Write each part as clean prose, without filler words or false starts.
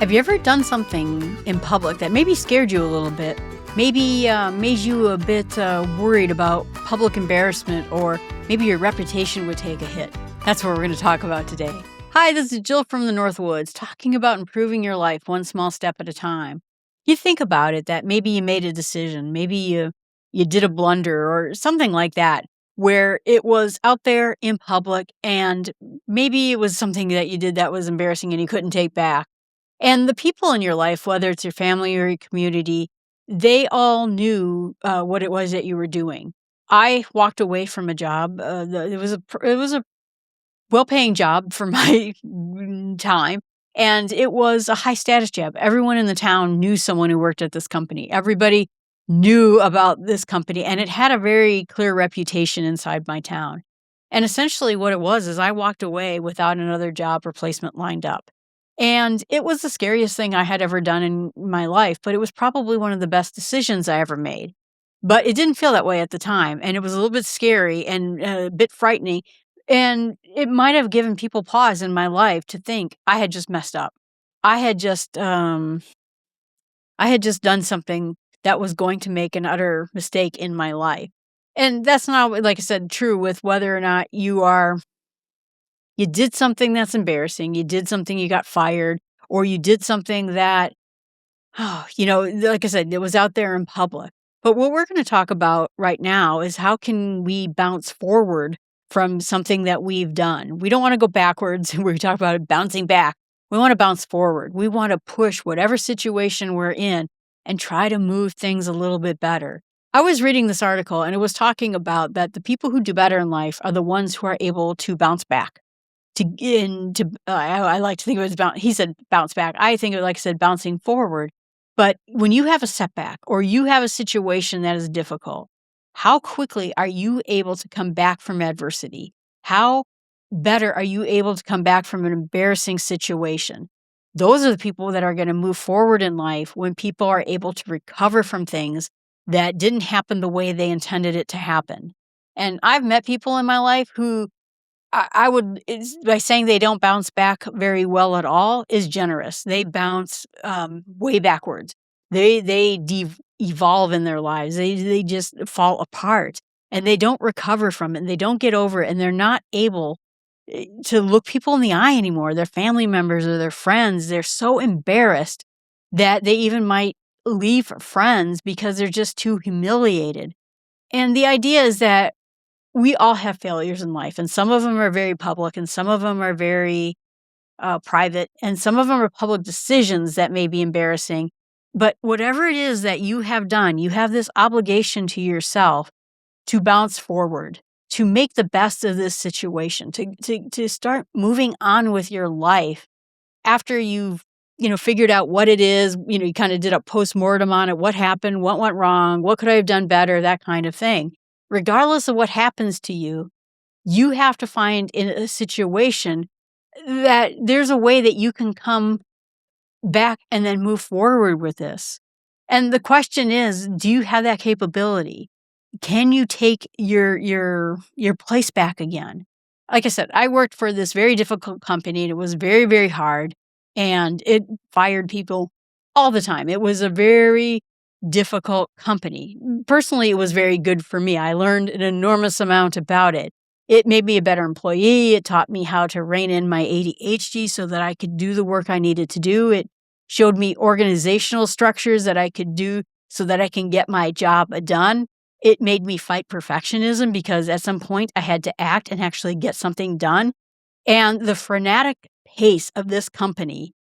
Have you ever done something in public that maybe scared you a little bit? Maybe made you a bit worried about public embarrassment, or maybe your reputation would take a hit? That's what we're going to talk about today. Hi, this is Jill from the Northwoods, talking about improving your life one small step at a time. You think about it that maybe you made a decision, maybe you did a blunder or something like that, where it was out there in public, and maybe it was something that you did that was embarrassing and you couldn't take back. And the people in your life, whether it's your family or your community, they all knew what it was that you were doing. I walked away from a job. It was a well-paying job for my time, and it was a high-status job. Everyone in the town knew someone who worked at this company. Everybody knew about this company, and it had a very clear reputation inside my town. And essentially, what it was is I walked away without another job replacement lined up. And it was the scariest thing I had ever done in my life, but it was probably one of the best decisions I ever made. But it didn't feel that way at the time, and it was a little bit scary and a bit frightening, and it might have given people pause in my life to think I had just messed up. I had just I had just done something that was going to make an utter mistake in my life. And that's not, like I said, true with whether or not you did something that's embarrassing, you did something you got fired, or you did something that, like I said, it was out there in public. But what we're going to talk about right now is how can we bounce forward from something that we've done. We don't want to go backwards. We talk about it bouncing back. We want to bounce forward. We want to push whatever situation we're in and try to move things a little bit better. I was reading this article, and it was talking about that the people who do better in life are the ones who are able to bounce back. I like to think of it as he said bounce back. I think of it, like I said, bouncing forward. But when you have a setback or you have a situation that is difficult, how quickly are you able to come back from adversity? How better are you able to come back from an embarrassing situation? Those are the people that are going to move forward in life when people are able to recover from things that didn't happen the way they intended it to happen. And I've met people in my life who by saying they don't bounce back very well at all is generous. They bounce way backwards. They evolve in their lives. They just fall apart, and they don't recover from it. And they don't get over it, and they're not able to look people in the eye anymore. Their family members or their friends, they're so embarrassed that they even might leave friends because they're just too humiliated. And the idea is that we all have failures in life, and some of them are very public, and some of them are very private, and some of them are public decisions that may be embarrassing. But whatever it is that you have done, you have this obligation to yourself to bounce forward, to make the best of this situation, to start moving on with your life after you've figured out what it is. You kind of did a postmortem on it. What happened? What went wrong? What could I have done better? That kind of thing. Regardless of what happens to you, you have to find in a situation that there's a way that you can come back and then move forward with this. And the question is, do you have that capability? Can you take your place back again? Like I said, I worked for this very difficult company, and it was very, very hard, and it fired people all the time. It was a very difficult company. Personally, it was very good for me. I learned an enormous amount about it. It made me a better employee. It taught me how to rein in my ADHD so that I could do the work I needed to do. It showed me organizational structures that I could do so that I can get my job done. It made me fight perfectionism because at some point I had to act and actually get something done. And the frenetic pace of this company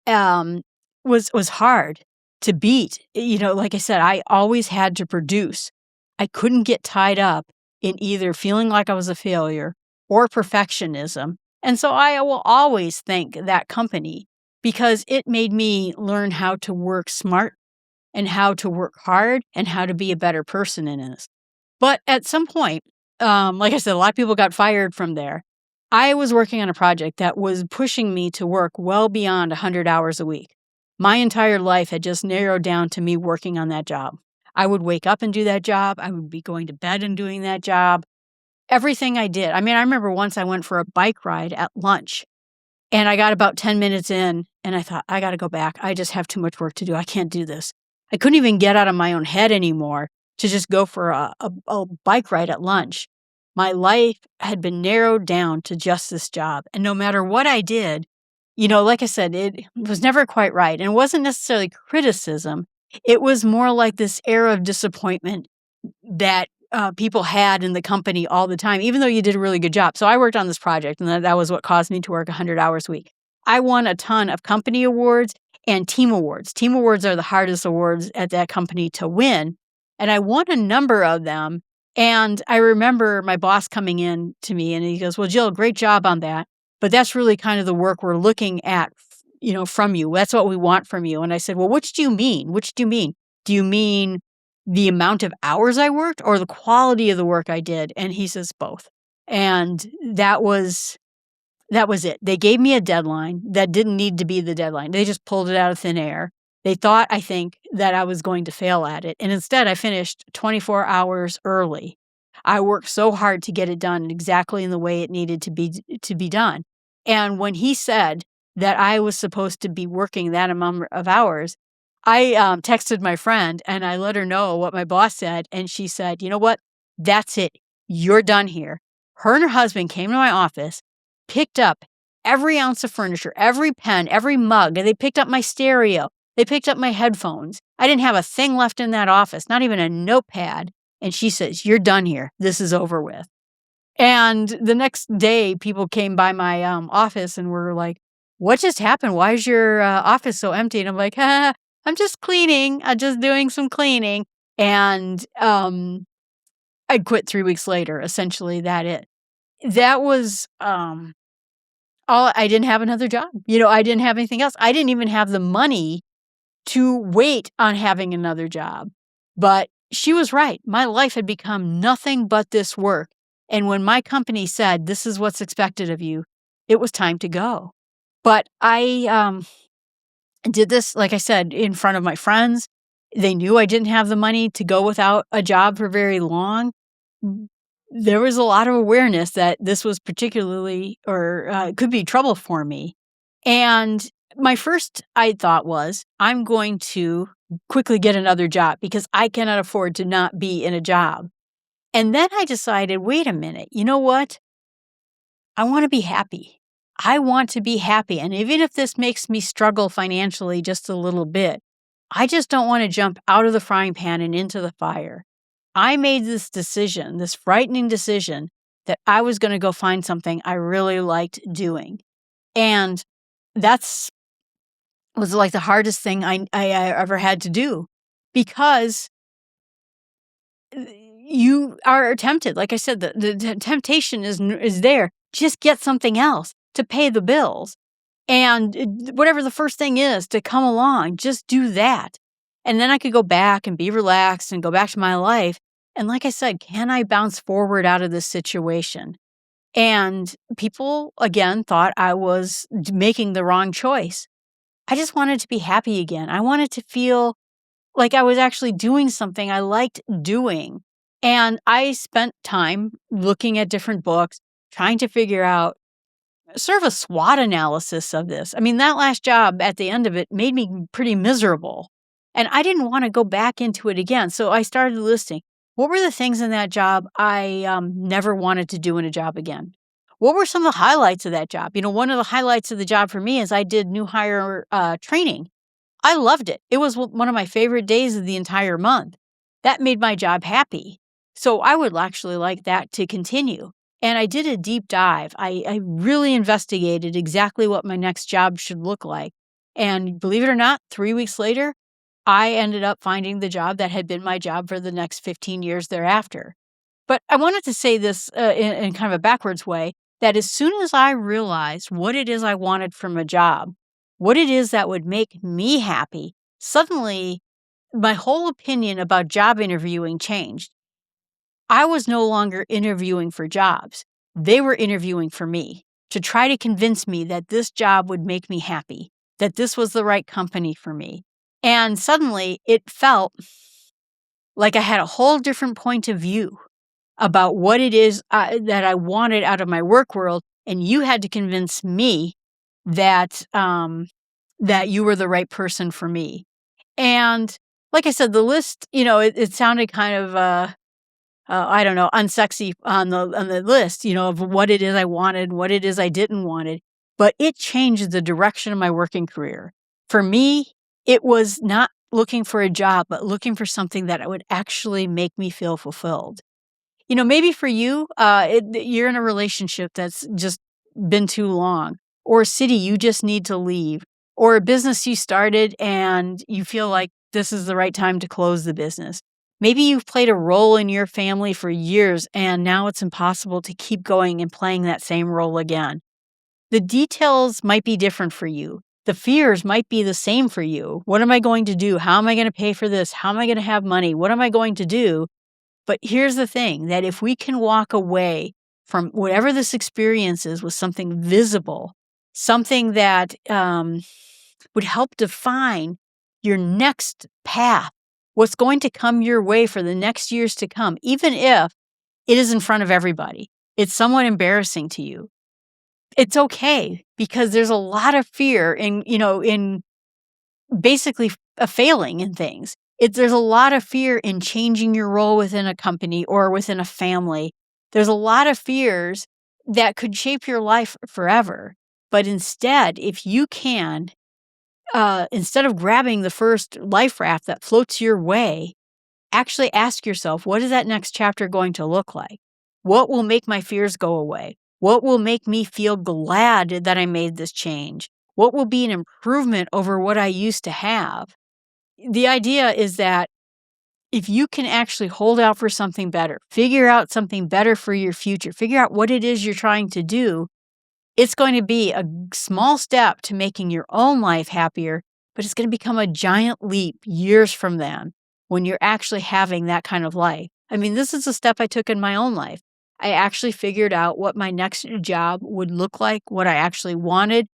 was hard to beat. Like I said, I always had to produce. I couldn't get tied up in either feeling like I was a failure or perfectionism. And so I will always thank that company because it made me learn how to work smart and how to work hard and how to be a better person in this. But at some point, like I said, a lot of people got fired from there. I was working on a project that was pushing me to work well beyond 100 hours a week. My entire life had just narrowed down to me working on that job. I would wake up and do that job. I would be going to bed and doing that job. Everything I did. I remember once I went for a bike ride at lunch, and I got about 10 minutes in, and I thought, I got to go back. I just have too much work to do. I can't do this. I couldn't even get out of my own head anymore to just go for a bike ride at lunch. My life had been narrowed down to just this job. And no matter what I did, like I said, it was never quite right. And it wasn't necessarily criticism. It was more like this air of disappointment that people had in the company all the time, even though you did a really good job. So I worked on this project, and that was what caused me to work 100 hours a week. I won a ton of company awards and team awards. Team awards are the hardest awards at that company to win. And I won a number of them. And I remember my boss coming in to me and he goes, well, Jill, great job on that. But that's really kind of the work we're looking at, from you. That's what we want from you. And I said, well, which do you mean? Which do you mean? Do you mean the amount of hours I worked or the quality of the work I did? And he says both. And that was it. They gave me a deadline that didn't need to be the deadline. They just pulled it out of thin air. They thought, I think, that I was going to fail at it. And instead, I finished 24 hours early. I worked so hard to get it done exactly in the way it needed to be done. And when he said that I was supposed to be working that amount of hours, I texted my friend and I let her know what my boss said. And she said, you know what? That's it. You're done here. Her and her husband came to my office, picked up every ounce of furniture, every pen, every mug, and they picked up my stereo. They picked up my headphones. I didn't have a thing left in that office, not even a notepad. And she says, you're done here. This is over with. And the next day, people came by my office and were like, what just happened? Why is your office so empty? And I'm like, I'm just cleaning. I'm just doing some cleaning. And I quit 3 weeks later, essentially that was all. I didn't have another job. I didn't have anything else. I didn't even have the money to wait on having another job. But she was right. My life had become nothing but this work. And when my company said, this is what's expected of you, it was time to go. But I did this, like I said, in front of my friends. They knew I didn't have the money to go without a job for very long. There was a lot of awareness that this was particularly or could be trouble for me. And my first thought was, I'm going to quickly get another job because I cannot afford to not be in a job. And then I decided, wait a minute, you know what? I want to be happy. I want to be happy. And even if this makes me struggle financially just a little bit, I just don't want to jump out of the frying pan and into the fire. I made this decision, this frightening decision, that I was going to go find something I really liked doing. And that's was like the hardest thing I ever had to do because you are tempted. Like I said, the temptation is there. Just get something else to pay the bills. And whatever the first thing is to come along, just do that. And then I could go back and be relaxed and go back to my life. And like I said, can I bounce forward out of this situation? And people, again, thought I was making the wrong choice. I just wanted to be happy again. I wanted to feel like I was actually doing something I liked doing. And I spent time looking at different books, trying to figure out sort of a SWOT analysis of this. I mean, that last job at the end of it made me pretty miserable. And I didn't want to go back into it again. So I started listing, what were the things in that job I never wanted to do in a job again? What were some of the highlights of that job? One of the highlights of the job for me is I did new hire training. I loved it. It was one of my favorite days of the entire month. That made my job happy. So I would actually like that to continue. And I did a deep dive. I really investigated exactly what my next job should look like. And believe it or not, 3 weeks later, I ended up finding the job that had been my job for the next 15 years thereafter. But I wanted to say this in kind of a backwards way, that as soon as I realized what it is I wanted from a job, what it is that would make me happy, suddenly my whole opinion about job interviewing changed. I was no longer interviewing for jobs. They were interviewing for me to try to convince me that this job would make me happy, that this was the right company for me. And suddenly it felt like I had a whole different point of view about what it is that I wanted out of my work world. And you had to convince me that that you were the right person for me. And like I said, the list, it sounded kind of, I don't know, unsexy on the list, of what it is I wanted, what it is I didn't wanted, but it changed the direction of my working career. For me, it was not looking for a job, but looking for something that would actually make me feel fulfilled. Maybe for you, you're in a relationship that's just been too long, or a city you just need to leave, or a business you started and you feel like this is the right time to close the business. Maybe you've played a role in your family for years and now it's impossible to keep going and playing that same role again. The details might be different for you. The fears might be the same for you. What am I going to do? How am I going to pay for this? How am I going to have money? What am I going to do? But here's the thing, that if we can walk away from whatever this experience is with something visible, something that would help define your next path, what's going to come your way for the next years to come, even if it is in front of everybody, it's somewhat embarrassing to you. It's okay, because there's a lot of fear in basically failing in things. There's a lot of fear in changing your role within a company or within a family. There's a lot of fears that could shape your life forever. But instead, if you can, instead of grabbing the first life raft that floats your way, actually ask yourself, what is that next chapter going to look like? What will make my fears go away? What will make me feel glad that I made this change? What will be an improvement over what I used to have? The idea is that if you can actually hold out for something better, figure out something better for your future, figure out what it is you're trying to do, it's going to be a small step to making your own life happier, but it's going to become a giant leap years from then when you're actually having that kind of life. I mean, this is a step I took in my own life. I actually figured out what my next job would look like, what I actually wanted.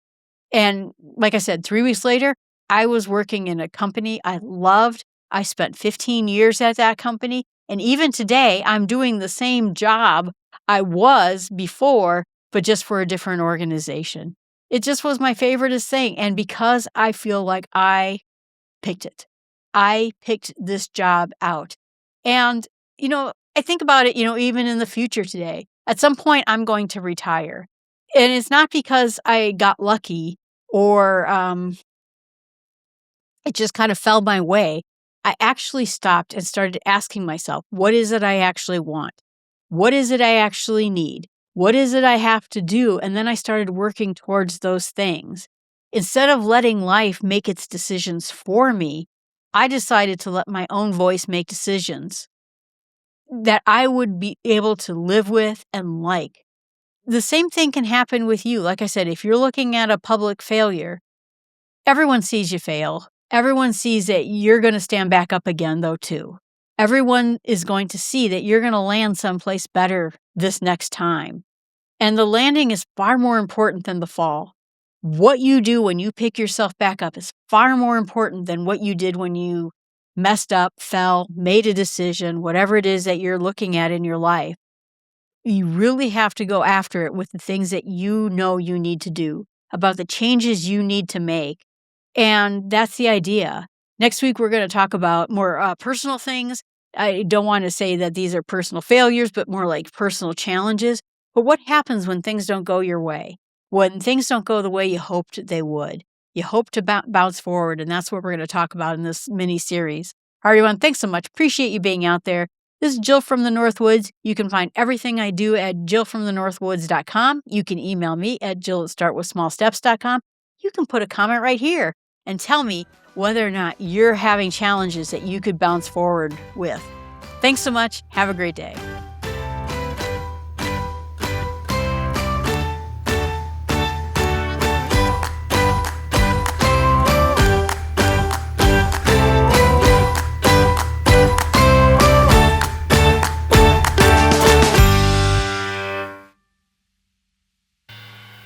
And like I said, 3 weeks later, I was working in a company I loved. I spent 15 years at that company. And even today, I'm doing the same job I was before, but just for a different organization. It just was my favoriteest thing. And because I feel like I picked it, I picked this job out. And, I think about it, even in the future today. At some point, I'm going to retire. And it's not because I got lucky or it just kind of fell my way. I actually stopped and started asking myself, what is it I actually want? What is it I actually need? What is it I have to do? And then I started working towards those things. Instead of letting life make its decisions for me, I decided to let my own voice make decisions that I would be able to live with and like. The same thing can happen with you. Like I said, if you're looking at a public failure, everyone sees you fail. Everyone sees that you're going to stand back up again, though, too. Everyone is going to see that you're going to land someplace better this next time. And the landing is far more important than the fall. What you do when you pick yourself back up is far more important than what you did when you messed up, fell, made a decision, whatever it is that you're looking at in your life. You really have to go after it with the things that you know you need to do, about the changes you need to make. And that's the idea. Next week, we're going to talk about more personal things. I don't want to say that these are personal failures, but more like personal challenges. But what happens when things don't go your way? When things don't go the way you hoped they would? You hope to bounce forward, and that's what we're going to talk about in this mini-series. All right, everyone, thanks so much. Appreciate you being out there. This is Jill from the Northwoods. You can find everything I do at jillfromthenorthwoods.com. You can email me at jill@startwithsmallsteps.com. You can put a comment right here and tell me whether or not you're having challenges that you could bounce forward with. Thanks so much. Have a great day.